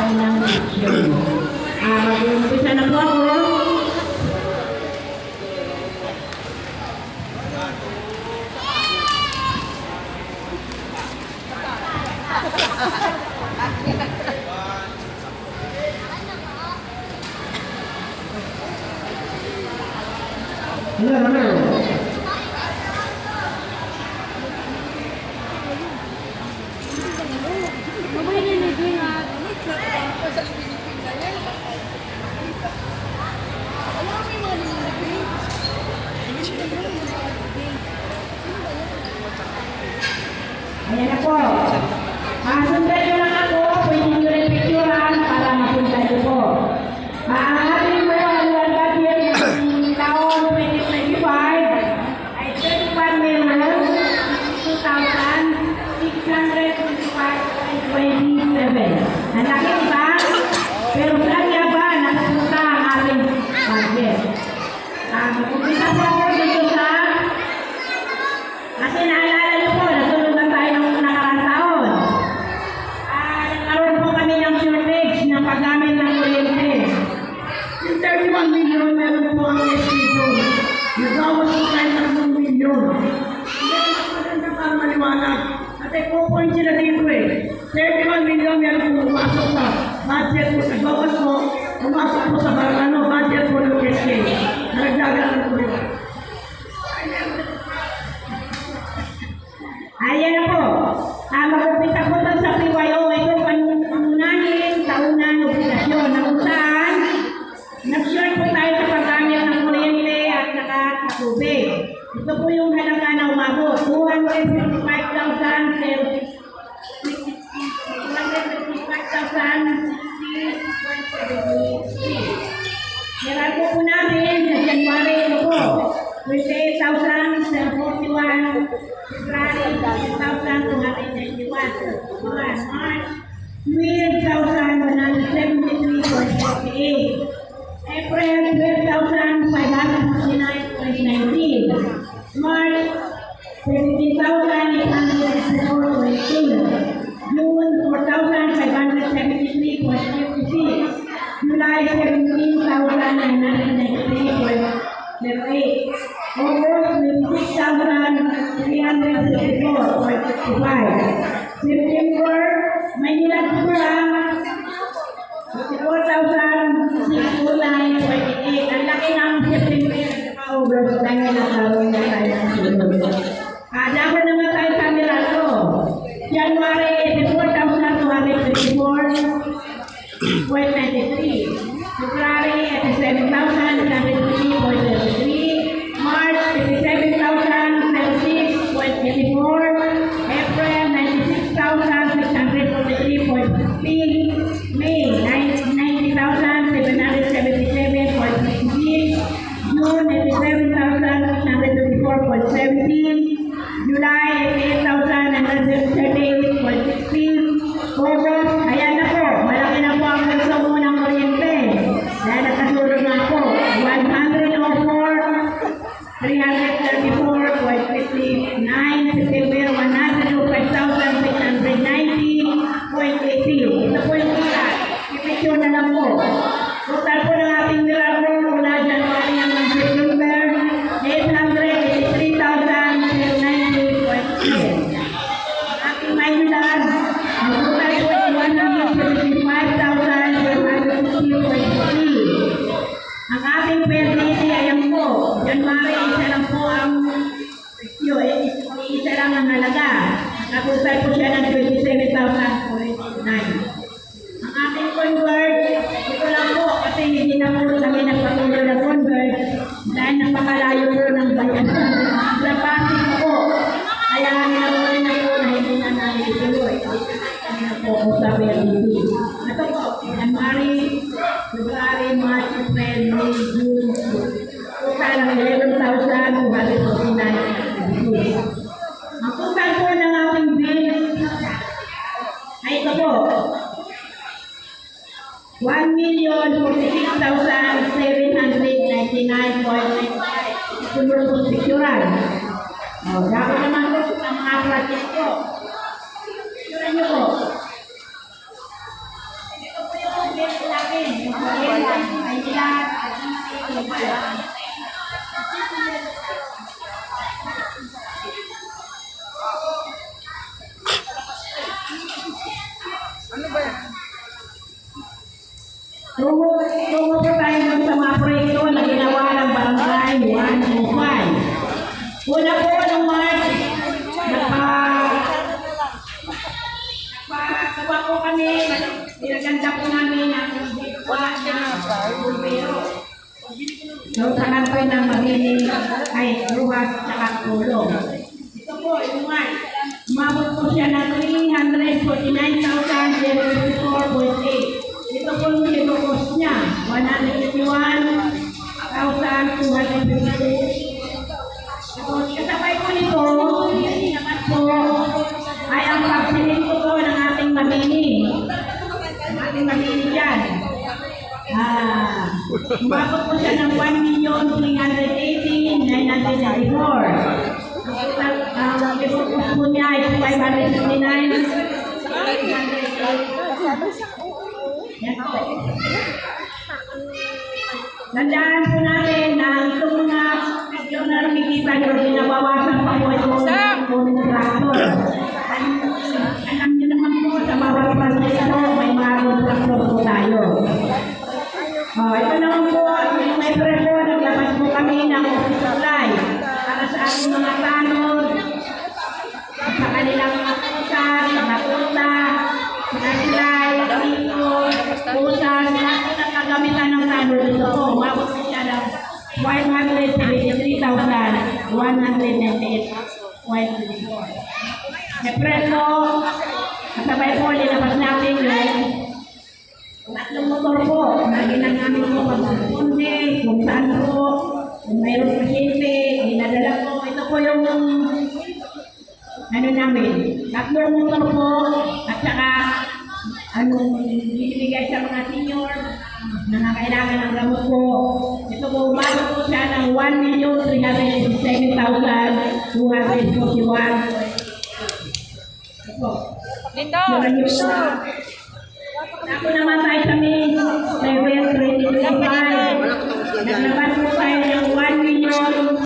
ng video. Mag-umpisa na po ako. Hello. Ayan na po. Sundan nyo lang ako. Pwede nyo rin picturean para mapunta nyo po. Ang ating po ang budget ng taon 2025 ay 31,625.27. Ang laki ba? Pero saan nga ba nakapunta ang ating budget? Magpupunta po ako dito sa kasi naalala nyo po, nasunugan tayo ng nakarang taon. Nagkaroon po kami ng shortage ng paggamit ng kuryente. Yung 31 million, meron po ang escrito. Nagawas po tayo ng 1 million. Hindi mas maganda pang maliwanag. At i-point sila dito eh. 31 million, meron po umasok sa budget po. Nagawas po, umasok po sa budget po ng SK. Nagdagalan po yun. Ayan na po. Mag-upita po ito sa PYO. Ito pangunahin, taunang obligasyon na kung saan nag-short po tayo sa paggamit ng kuryente at nakatubig. Ito po yung halaga na umabot. 255,000. Meron po namin sa January ito po. 28,041. February 10,291. March 12,173.48. April 12,559.19. March 17,804.18. June 4,573.56. July 17,993.08. August 26,354.55. September, may nilang lang 54,609.88. Ang laki ng September at August na nagkaroon na tayo ng sunod. Dapat naman tayo sa Mirado. January 84,254.93. February 87,923.33. March 57,036.84. April 96,643.15. May 90,777.66. June 87,624.17. July 88,938.16. August, ayan na po. Malaki na po ang konsumo ng kuryente. Dahil nakasulog na po. 104,334.59. September 105,690.80. Ito po yung total. I-picture na lang po. Total po ng ating milagro mula January hanggang September 883,090.10. Ating Maynilad, ang total po ay 175,150.50. Ang ating PLDT, ayan po, January, isa lang po ang presyo, isa lang ang halaga. Nakusay po siya ng 27,049. Ang ating convert, ito lang po, kasi hindi na po kami nagpatuloy na convert dahil napakalayo po ng bayan. Sa Pasig po, kaya naroon na po na hindi na namin ituloy. Kami na po sa PLDT. Ito po, January, February, March, April, May, June, total ng 11,149. Ang total po ng ating bill ay ito po, 1,046,799.95. Sunod po picturan. Dapat naman po ang mga project po. Picturan nyo po. Ito po Tungo po tayo dun sa mga proyekto na ginawa ng Barangay 105. Una po ng March, nagpagawa po kami, pinaganda po namin ang bumbero. So, sa kanto ng mabini ay ruwas at tulong. Ito po, yung March, umabot po siya ng 349,054.8. Ito po yung kinukos niya, 151,252. Kasabay po nito, naman po, ay ang pagsinig po ng ating mamini. Ang ating mamini dyan. Umabot po siya ng 1,380,994. Ang kinukos po niya ay 559,988. Tandaan po natin na itong mga yung nakikita nyo, binabawasan pa po itong contractor. Alam nyo naman po sa bawat proseso, may mga contractor po tayo. Ito naman po, may prepo, naglabas po kami ng office supply para sa ating mga tanod, sa kanilang mga kusar, mga punta, mga silay, pusas, lahat po ng kagamitan ng tanod dito po. Umabot po siya ng 573,198.24. May preso, kasabay po, nilabas natin yung tatlong motor po na ginagamit po pag-pundi, kung saan po, kung mayroong pasyente, dinadala po. Ito po yung ano namin, tatlong motor po, at saka binibigay sa mga senior na nakailangan ng gamot po. Ito po, umabot po siya ng 1,367,241. Ito. Dito! Ako naman tayo sa May 7, 2025. Naglabas